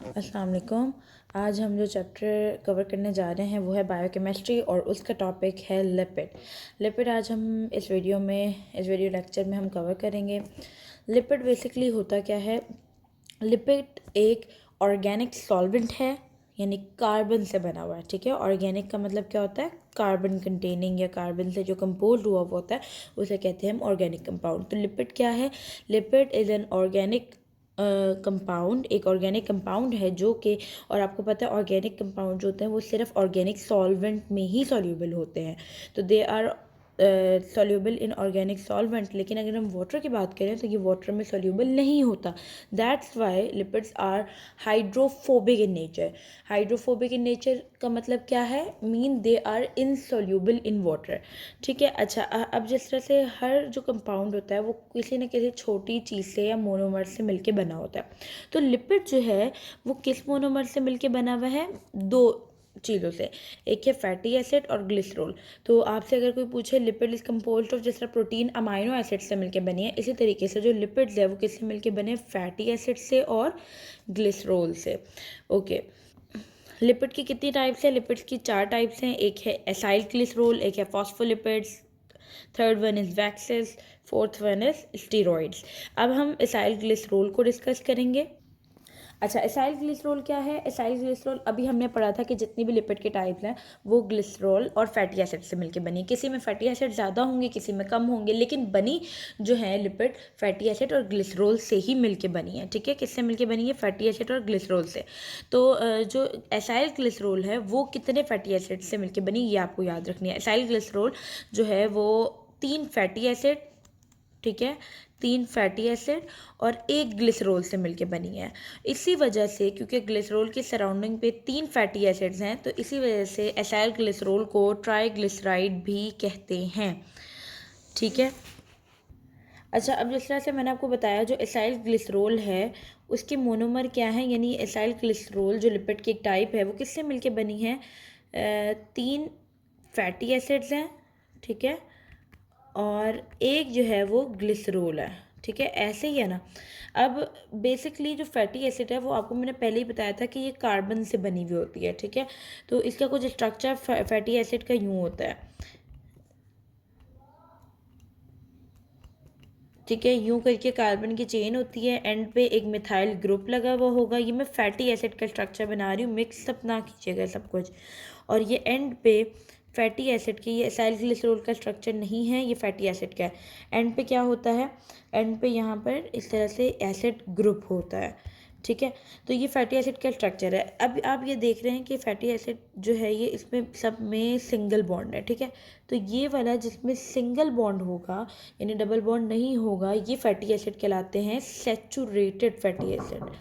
अस्सलाम वालेकुम। आज हम जो चैप्टर कवर करने जा रहे हैं वो है बायोकेमिस्ट्री और उसका टॉपिक है लिपिड। लिपिड आज हम इस वीडियो लेक्चर में हम कवर करेंगे। लिपिड बेसिकली होता क्या है? लिपिड एक ऑर्गेनिक सॉल्वेंट है, यानी कार्बन से बना हुआ है। ठीक है, ऑर्गेनिक का मतलब क्या होता है? कार्बन कंटेनिंग या कार्बन से जो कंपोज हुआ हुआ होता है उसे कहते हैं हम ऑर्गेनिक कंपाउंड। तो लिपिड क्या है? Lipid is an organic compound, एक ऑर्गेनिक कंपाउंड है जो कि, और आपको पता है ऑर्गेनिक कंपाउंड जो होते हैं वो सिर्फ ऑर्गेनिक सॉल्वेंट में ही सॉल्यूबल होते हैं। तो they are soluble in organic solvent. लेकिन अगर हम वाटर की बात करें तो ये वाटर में सॉल्यूबल नहीं होता। That's why lipids are hydrophobic in nature. Hydrophobic in nature का मतलब क्या है? Mean they are insoluble in water. ठीक है। अच्छा, अब जिस तरह से हर जो कंपाउंड होता है वो किसी न किसी छोटी चीज़ से या मोनोमर से मिलके बना होता है। तो लिपिड जो है वो किस मोनोमर से मिलके बना हुआ है? दो चीज़ों से। एक है फैटी एसिड और ग्लिसरॉल। तो आपसे अगर कोई पूछे लिपिड इज कंपोज्ड ऑफ, जिस तरह प्रोटीन अमाइनो एसिड से मिलके बनी है, इसी तरीके से जो लिपिड्स है वो किससे मिलके बने? फैटी एसिड से और ग्लिसरॉल से। ओके। लिपिड की कितनी टाइप्स है? लिपिड्स की 4 टाइप्स हैं। एक है एसाइल ग्लिसरॉल, एक है phospholipids, third one is waxes, fourth one is steroids. अब हम एसाइल ग्लिसरॉल को डिस्कस करेंगे। अच्छा, एसाइल ग्लिसरॉल क्या है? एसाइल ग्लिसरॉल अभी हमने पढ़ा था कि जितनी भी लिपिड के टाइप्स हैं वो ग्लिसरॉल और फैटी एसिड से मिलकर बनी। किसी में फैटी एसिड ज़्यादा होंगे, किसी में कम होंगे, लेकिन बनी जो है लिपिड फैटी एसिड और ग्लिसरॉल से ही मिलके बनी है। ठीक है, किससे मिलके बनी है? फैटी एसिड और ग्लिसरॉल से। तो जो एसाइल ग्लिसरॉल है वो कितने फैटी एसिड से मिलके बनी ये आपको याद रखनी है। एसाइल ग्लिसरॉल जो है वो 3 फैटी एसिड, ठीक है, 3 फैटी एसिड और 1 ग्लिसरॉल से मिलके बनी है। इसी वजह से, क्योंकि ग्लिसरॉल के सराउंडिंग पे 3 फैटी एसिड्स हैं, तो इसी वजह से एसाइल ग्लिसरॉल को ट्राइग्लिसराइड भी कहते हैं। ठीक है। अच्छा, अब जिस तरह से मैंने आपको बताया जो एसाइल ग्लिसरॉल है उसके मोनोमर क्या है, यानी एसाइल ग्लिसरॉल जो लिपिड की एक टाइप है वो किससे मिलके बनी है? 3 फैटी एसिड्स हैं, ठीक है, और एक जो है वो ग्लिसरॉल है। ठीक है, ऐसे ही है ना। अब बेसिकली जो फैटी एसिड है वो आपको मैंने पहले ही बताया था कि ये कार्बन से बनी हुई होती है। ठीक है, तो इसका कुछ स्ट्रक्चर फैटी एसिड का यूँ होता है। ठीक है, यूँ करके कार्बन की चेन होती है, एंड पे एक मिथाइल ग्रुप लगा हुआ होगा। ये मैं फैटी एसिड का स्ट्रक्चर बना रही हूँ, मिक्स अप ना कीजिएगा सब कुछ। और ये एंड पे फैटी एसिड की, ये एसाइल ग्लिसरॉल का स्ट्रक्चर नहीं है, ये फैटी एसिड का है। एंड पे क्या होता है? एंड पे यहाँ पर इस तरह से एसिड ग्रुप होता है। ठीक है, तो ये फैटी एसिड का स्ट्रक्चर है। अब आप ये देख रहे हैं कि फैटी एसिड जो है ये इसमें सब में सिंगल बॉन्ड है। ठीक है, तो ये वाला जिसमें सिंगल बॉन्ड होगा यानी डबल बॉन्ड नहीं होगा, ये फैटी एसिड कहलाते हैं सैचुरेटेड फैटी एसिड।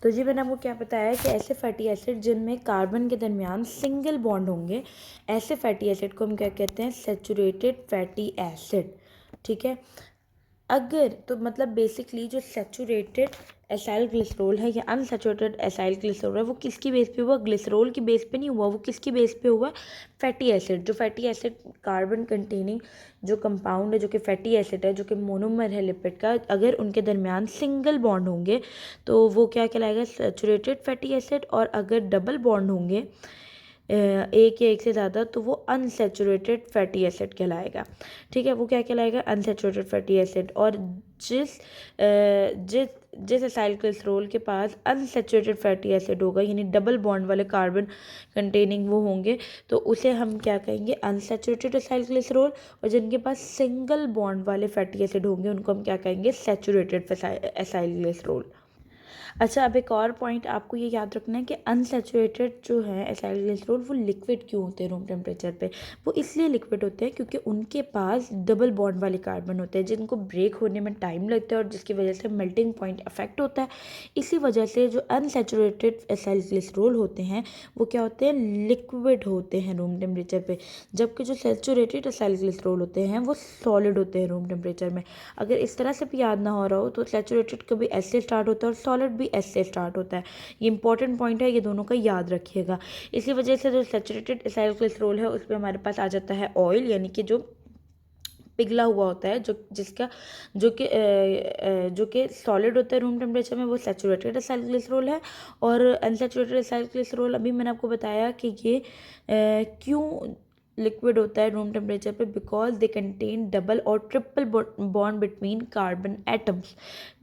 तो जी मैंने आपको क्या बताया कि ऐसे फैटी एसिड जिनमें कार्बन के दरमियान सिंगल बॉन्ड होंगे, ऐसे फैटी एसिड को हम क्या कहते हैं? Saturated fatty acid. ठीक है, अगर तो मतलब बेसिकली जो सैचुरेटेड एसाइल ग्लिसरॉल है या अनसैचुरेटेड एसाइल ग्लिसरॉल है वो किसकी बेस पे हुआ? ग्लिसरॉल की बेस पे नहीं हुआ, वो किसकी बेस पे हुआ? Fatty acid. जो फैटी एसिड कार्बन कंटेनिंग जो कंपाउंड है, जो कि फैटी एसिड है, जो कि मोनोमर है लिपिड का, अगर उनके दरमियान सिंगल बॉन्ड होंगे तो वो क्या कहलाएगा? Saturated fatty acid. और अगर डबल बॉन्ड होंगे एक या एक से ज़्यादा, तो वो अनसैचुरेटेड फैटी एसिड कहलाएगा। ठीक है, वो क्या कहलाएगा? Unsaturated fatty acid. और जिस जिस जिस एसाइल ग्लिसरॉल के पास अनसैचुरेटेड फैटी एसिड होगा, यानी डबल बॉन्ड वाले कार्बन कंटेनिंग वो होंगे, तो उसे हम क्या कहेंगे? Unsaturated acyl glycerol. और जिनके पास सिंगल बॉन्ड वाले फैटी एसिड होंगे उनको हम क्या कहेंगे? Saturated acyl glycerol. अच्छा, अब एक और पॉइंट आपको ये याद रखना है कि अनसैचुरेटेड जो है एसाइल ग्लिसरॉल वो लिक्विड क्यों होते हैं रूम टेम्परेचर पे? वो इसलिए लिक्विड होते हैं क्योंकि उनके पास डबल बॉन्ड वाले कार्बन होते हैं जिनको ब्रेक होने में टाइम लगता है और जिसकी वजह से मेल्टिंग पॉइंट अफेक्ट होता है। इसी वजह से जो अनसैचुरेटेड एसाइल ग्लिसरॉल होते हैं वो क्या होते हैं? लिक्विड होते हैं रूम टेम्परेचर पे, जबकि जो सैचुरेटेड एसाइल ग्लिसरॉल होते हैं वो सॉलिड होते हैं रूम टेम्परेचर में। अगर इस तरह से भी याद ना हो रहा हो तो सैचुरेटेड कभी एस से स्टार्ट होता है और सॉलिड भी एस से स्टार्ट होता है। ये इंपॉर्टेंट पॉइंट है, ये दोनों का याद रखिएगा। इसी वजह से जो सैचुरेटेड एसाइल ग्लिसरॉल है उस पर हमारे पास आ जाता है ऑयल, यानी कि जो पिघला हुआ होता है, जो कि सॉलिड होता है रूम टेम्परेचर में, वो सैचुरेटेड एसाइल ग्लिसरॉल है। और अनसैचुरेटेड एसाइल ग्लिसरॉल अभी मैंने आपको बताया कि ये क्यों लिक्विड होता है रूम टेम्परेचर पे, बिकॉज दे कंटेन डबल और triple bond between carbon atoms.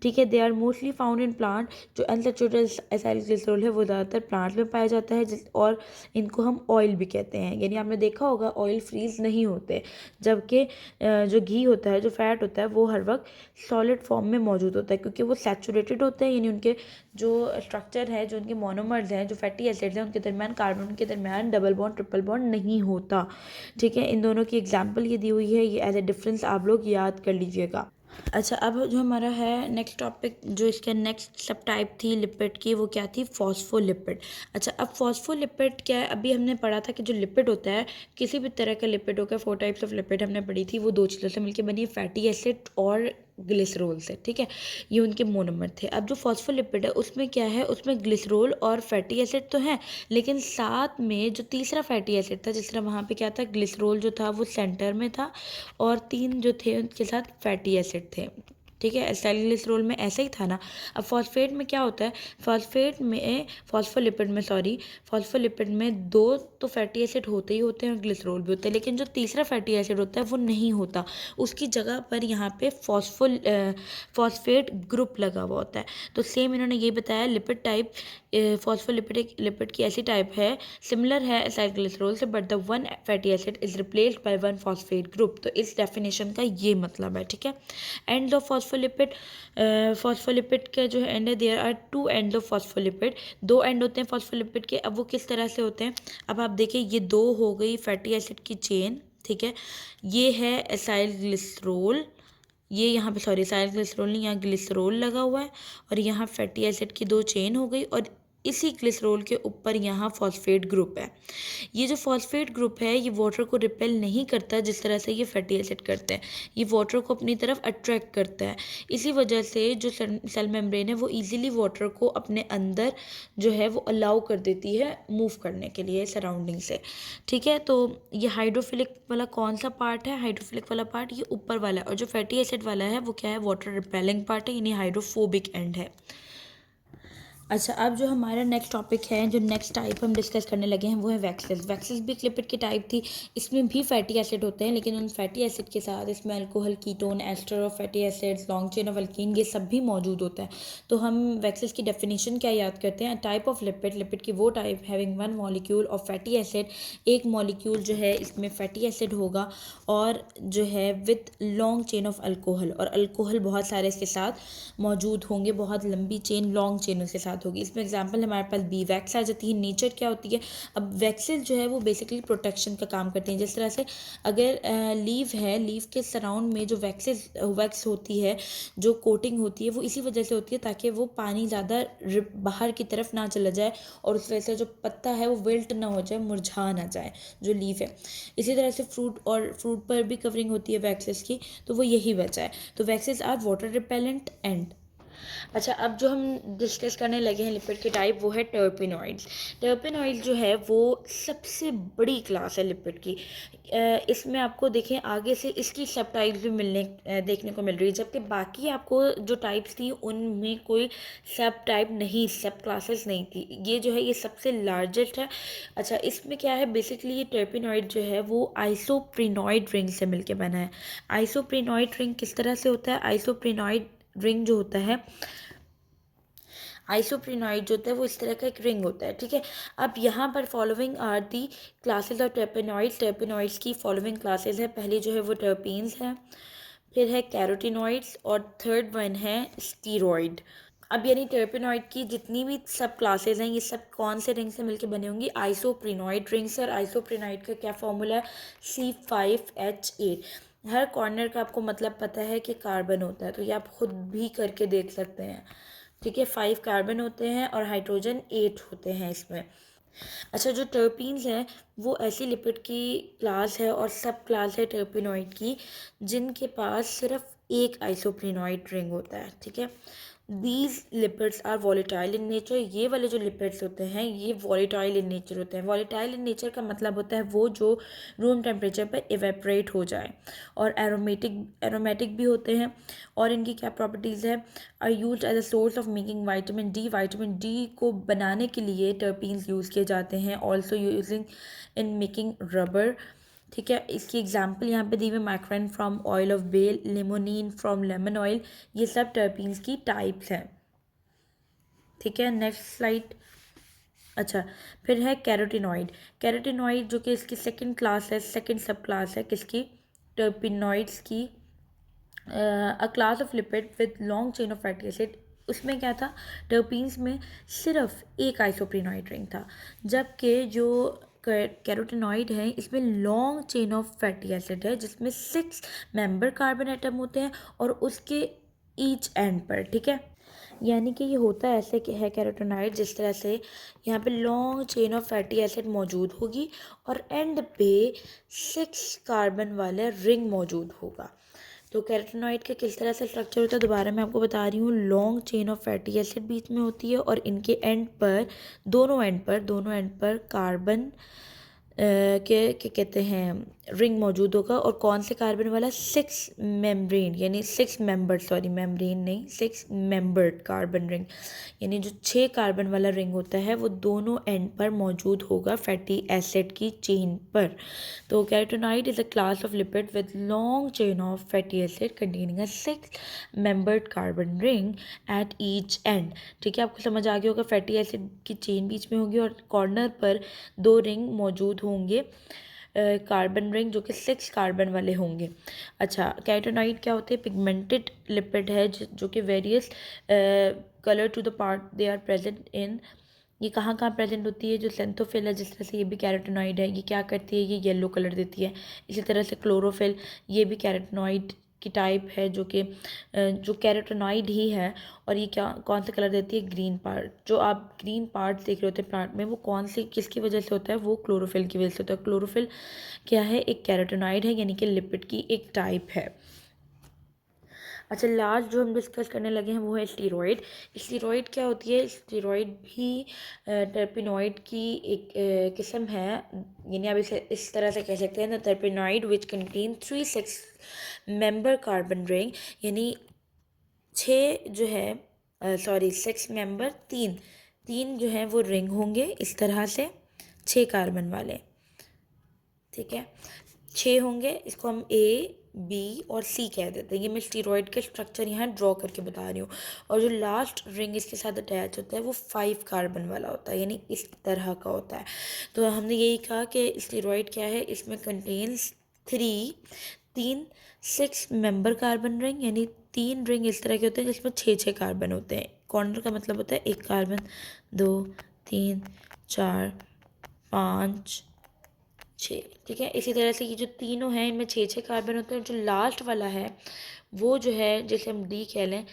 ठीक है, they are mostly found in plant. जो अनसैचुरेटेड एसाइल ग्लिसरॉल है वो ज़्यादातर प्लांट में पाया जाता है, और इनको हम ऑयल भी कहते हैं। यानी आपने देखा होगा ऑयल फ्रीज नहीं होते, जबकि जो घी होता है, जो फैट होता है, वो हर वक्त सॉलिड फॉर्म में मौजूद होता है, क्योंकि वो सैचुरेटेड होते हैं। यानी उनके जो स्ट्रक्चर है, जो उनके मोनोमर्स हैं, जो फैटी एसिड्स हैं, उनके दरमियान, कार्बन के दरमियान डबल बॉन्ड ट्रिपल बॉन्ड नहीं होता। ठीक है, इन दोनों की एग्जाम्पल ये दी हुई है, ये एज ए डिफरेंस आप लोग याद कर लीजिएगा। अच्छा, अब जो हमारा है नेक्स्ट टॉपिक, जो इसका नेक्स्ट सब टाइप थी लिपिड की, वो क्या थी? फॉस्फोलिपिड। अच्छा, अब फॉस्फोलिपिड क्या है? अभी हमने पढ़ा था कि जो लिपिड होता है, किसी भी तरह का लिपिड होगा, 4 टाइप्स ऑफ लिपिड हमने पढ़ी थी, वो 2 चीज़ों से मिलकर बनी है, फैटी एसिड और ग्लिसरॉल से। ठीक है, ये उनके मोनोमर थे। अब जो फॉस्फोलिपिड है उसमें क्या है? उसमें ग्लिसरॉल और फैटी एसिड तो है, लेकिन साथ में जो तीसरा फैटी एसिड था, जिस तरह वहाँ पे क्या था, ग्लिसरॉल जो था वो सेंटर में था, और 3 जो थे उनके साथ फैटी एसिड थे। ठीक है, एसिटाइल ग्लिसरॉल में ऐसा ही था ना। अब फॉस्फेट में क्या होता है? फॉस्फोलिपिड में 2 तो फैटी एसिड होते ही होते हैं और ग्लिसरॉल भी होते हैं, लेकिन जो तीसरा फैटी एसिड होता है वो नहीं होता। उसकी जगह पर यहाँ पे फॉस्फेट ग्रुप लगा हुआ होता है। तो सेम इन्होंने ये बताया, लिपिड टाइप फॉस्फोलिपिड एक लिपिड की ऐसी टाइप है, सिमिलर है एसिटाइल ग्लिसरॉल से, but the one fatty acid is replaced by one phosphate group. तो इस डेफिनेशन का ये मतलब है। ठीक है, एंड ऑफ फॉस्फोलिपिड का जो एंड है, there are 2 end of phospholipid. 2 end होते हैं फॉस्फोलिपिड के। अब वो किस तरह से होते हैं? अब आप देखिए, ये 2 हो गई फैटी एसिड की चेन। ठीक है, ये है एसाइल ग्लिसरॉल, ये यहाँ पे सॉरी एसाइल ग्लिसरॉल नहीं, यहाँ ग्लिसरॉल लगा हुआ है, और यहाँ फैटी एसिड की 2 चेन हो गई, और इसी ग्लिसरॉल के ऊपर यहाँ फॉस्फेट ग्रुप है। ये जो फॉस्फेट ग्रुप है, ये वाटर को रिपेल नहीं करता जिस तरह से ये फैटी एसिड करते हैं, ये वाटर को अपनी तरफ अट्रैक्ट करता है। इसी वजह से जो सेल मेम्ब्रेन है, वो इजीली वाटर को अपने अंदर जो है वो अलाउ कर देती है मूव करने के लिए सराउंडिंग से। ठीक है, तो ये हाइड्रोफिलिक वाला कौन सा पार्ट है? हाइड्रोफिलिक वाला पार्ट ये ऊपर वाला है, और जो फैटी एसिड वाला है वो क्या है? वाटर रिपेलिंग पार्ट है, यानी हाइड्रोफोबिक एंड है। अच्छा, अब जो हमारा नेक्स्ट टॉपिक है, जो नेक्स्ट टाइप हम डिस्कस करने लगे हैं, वो है वैक्सेस। वैक्सेस भी एक लिपिड की टाइप थी। इसमें भी फैटी एसिड होते हैं, लेकिन उन फैटी एसिड के साथ इसमें alcohol, ketone, ester of fatty acids, long chain of alkene, ये सब भी मौजूद होता है। तो हम वैक्सेस की डेफिनेशन क्या याद करते हैं? टाइप ऑफ लिपिड, लिपिड की वो type having 1 molecule of fatty acid, एक मॉलिक्यूल जो है इसमें फैटी एसिड होगा, और जो है with long chain of alcohol, और अल्कोहल बहुत सारे इसके साथ मौजूद होंगे, बहुत लंबी चेन, लॉन्ग चेन उसके साथ होगी। इसमें एग्जांपल हमारे पास बी वैक्स आ जाती है। नेचर क्या होती है? अब वैक्सेस जो है वो बेसिकली प्रोटेक्शन का काम करते हैं। जिस तरह से अगर लीव है, लीव के सराउंड में जो वैक्स होती है, जो कोटिंग होती है, वो इसी वजह से होती है ताकि वो पानी ज़्यादा बाहर की तरफ ना चला जाए, और उस वजह से जो पत्ता है वो विल्ट ना हो जाए, मुरझा ना जाए जो लीव है। इसी तरह से फ्रूट पर भी कवरिंग होती है वैक्सेस की, तो वो यही वजह है। तो waxes are water repellent and. अच्छा, अब जो हम डिस्कस करने लगे हैं लिपिड की टाइप, वो है टर्पिनॉइड्स। टर्पिनॉइड्स जो है वो सबसे बड़ी क्लास है लिपिड की। इसमें आपको देखें आगे से इसकी सब टाइप्स भी देखने को मिल रही है, जबकि बाकी आपको जो टाइप्स थी उनमें कोई सब टाइप नहीं, सब क्लासेस नहीं थी। ये जो है ये सबसे लार्जेस्ट है। अच्छा, इसमें क्या है? बेसिकली ये टर्पिनॉइड जो है वो आइसोप्रिनॉइड रिंग से मिलके बना है। आइसोप्रिनॉइड रिंग किस तरह से होता है? आइसोप्रिनॉइड रिंग जो होता है, आइसोप्रिनॉइड जो होता है वो इस तरह का एक रिंग होता है। ठीक है, अब यहाँ पर following are the classes of terpenoids. Terpenoids की फॉलोइंग क्लासेस है। पहली जो है वो टर्पीन्स है, फिर है कैरोटिनॉइड्स, और थर्ड वन है स्टीरॉइड। अब यानी टर्पिनॉइड की जितनी भी सब क्लासेस हैं, ये सब कौन से रिंग से मिलकर बनी होंगी? आइसोप्रिनॉइड रिंग से। और आइसोप्रिनॉइड का क्या फॉर्मूला है? C5H8। हर कॉर्नर का आपको मतलब पता है कि कार्बन होता है, तो ये आप खुद भी करके देख सकते हैं। ठीक है, 5 कार्बन होते हैं और हाइड्रोजन 8 होते हैं इसमें। अच्छा, जो टर्पीन्स हैं वो ऐसी लिपिड की क्लास है और सब क्लास है टर्पिनॉइड की, जिनके पास सिर्फ एक आइसोप्रेनॉइड रिंग होता है, ठीक है। These lipids are volatile in nature, ये वाले जो लिपिड्स होते हैं ये वॉलेटाइल इन नेचर होते हैं। वॉलेटाइल इन नेचर का मतलब होता है वो जो रूम टेम्परेचर पर इवेपरेट हो जाए, और एरोमेटिक भी होते हैं। और इनकी क्या प्रॉपर्टीज़ है, are use as a source of making vitamin D को बनाने के लिए टर्पीन्स यूज़ किए जाते हैं, also using in making rubber, ठीक है। इसकी एग्जांपल यहाँ पे दी हुई, माइक्रोन फ्रॉम ऑयल ऑफ बेल, लिमोनिन फ्रॉम लेमन ऑयल, ये सब टर्पीन्स की टाइप्स हैं, ठीक है। Next slide. अच्छा, फिर है कैरोटीनॉइड जो कि इसकी सेकंड क्लास है, सेकंड सब क्लास है किसकी, टर्पिनॉइड्स की। अ class of lipid with long chain of fatty acid. उसमें क्या था, टर्पीन्स में सिर्फ एक आइसोप्रेनॉइड रिंग था, जबकि जो कैरोटीनॉइड है इसमें long chain of fatty acid है जिसमें 6 मेंबर कार्बन एटम होते हैं और उसके ईच एंड पर, ठीक है। यानी कि ये होता ऐसे कि है कैरोटीनॉइड जिस तरह से यहाँ पे long chain of fatty acid मौजूद होगी और एंड पे 6 कार्बन वाले रिंग मौजूद होगा। तो कैरोटीनॉइड का किस तरह से स्ट्रक्चर होता है दोबारा मैं आपको बता रही हूँ, long chain of fatty acid बीच में होती है और इनके एंड पर, दोनों एंड पर कार्बन के कहते हैं रिंग मौजूद होगा। और कौन से कार्बन वाला, 6 मेम्ब्रेन, यानी 6 मेंबर्ड, सॉरी मेम्ब्रेन नहीं, 6 मेंबर्ड कार्बन रिंग, यानी जो 6 कार्बन वाला रिंग होता है वो दोनों एंड पर मौजूद होगा फैटी एसिड की चेन पर। तो carotenoid is a class of lipid with long chain of fatty acid containing a 6 membered carbon ring at each and, ठीक है। आपको समझ आ गया होगा, फैटी एसिड की चेन बीच में होगी और कॉर्नर पर 2 रिंग मौजूद होंगे, कार्बन रिंग जो कि 6 कार्बन वाले होंगे। अच्छा, कैरोटीनॉइड क्या होते हैं, पिगमेंटेड लिपिड है जो कि various colour to the part they are present in. ये कहाँ कहाँ प्रेजेंट होती है, जो सेंथोफिल है जिस तरह से ये भी कैरोटीनॉइड है, ये क्या करती है, ये येलो कलर देती है। इसी तरह से क्लोरोफिल, ये भी कैरोटीनॉइड की टाइप है जो कि जो कैरोटीनॉइड ही है, और ये क्या कौन सा कलर देती है, ग्रीन पार्ट। जो आप ग्रीन पार्ट देख रहे होते हैं प्लांट में वो कौन से किसकी वजह से होता है, वो क्लोरोफिल की वजह से होता है। क्लोरोफिल क्या है, एक कैरोटीनॉइड है यानी कि लिपिड की एक टाइप है। अच्छा, लास्ट जो हम डिस्कस करने लगे हैं वो है स्टीरॉइड। स्टीरॉइड क्या होती है, स्टीरॉइड भी टर्पिनॉइड की एक किस्म है, यानी आप इसे इस तरह से कह सकते हैं ना, terpenoid which contain 3 6 member carbon ring, यानी 6 जो है, सॉरी 6 मेंबर, तीन जो है वो रिंग होंगे इस तरह से, 6 कार्बन वाले, ठीक है। 6 होंगे, इसको हम ए बी और सी कह देते हैं। ये मैं स्टीरॉइड के स्ट्रक्चर यहाँ ड्रॉ करके बता रही हूँ। और जो लास्ट रिंग इसके साथ अटैच होता है वो 5 कार्बन वाला होता है, यानी इस तरह का होता है। तो हमने यही कहा कि स्टीरॉइड क्या है, इसमें कंटेन्स 3 6 मेंबर कार्बन रिंग, यानी 3 रिंग इस तरह के होते हैं जिसमें 6 कार्बन होते हैं। कॉर्नर का मतलब होता है 1 कार्बन, 2 3 4 5 6, ठीक है। इसी तरह से ये जो तीनों हैं इनमें 6 कार्बन होते हैं। जो लास्ट वाला है वो जो है जैसे हम डी कह लें,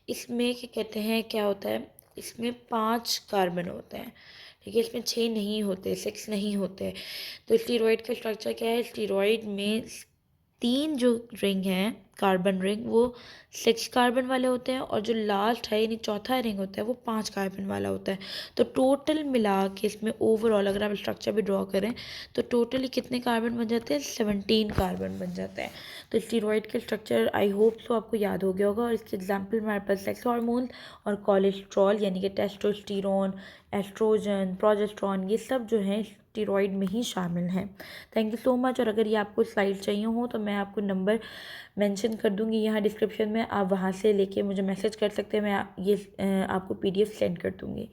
इसमें क्या कहते हैं, क्या होता है, इसमें 5 कार्बन होते हैं, ठीक है। इसमें 6 नहीं होते, 6 नहीं होते। तो स्टीरॉइड का स्ट्रक्चर क्या है, स्टीरॉइड में 3 जो रिंग हैं कार्बन रिंग वो 6 कार्बन वाले होते हैं, और जो लास्ट है यानी चौथा रिंग होता है वो 5 कार्बन वाला होता है। तो टोटल मिला के इसमें ओवरऑल अगर आप स्ट्रक्चर भी ड्रॉ करें तो टोटली कितने कार्बन बन जाते हैं, 17 कार्बन बन जाते हैं। तो स्टीरॉइड के स्ट्रक्चर आई होप सो आपको याद हो गया होगा। और इसके एग्जाम्पल में हमारे पास सेक्स हार्मोन और कोलेस्ट्रॉल यानी कि टेस्टोस्टेरोन, एस्ट्रोजन, प्रोजेस्टेरॉन, ये सब जो हैं स्टीरॉइड में ही शामिल हैं। Thank you so much. और अगर ये आपको स्लाइड चाहिए हो तो मैं आपको नंबर मेंशन कर दूंगी यहाँ डिस्क्रिप्शन में, आप वहाँ से लेके मुझे मैसेज कर सकते हैं, मैं ये आपको PDF सेंड कर दूंगी।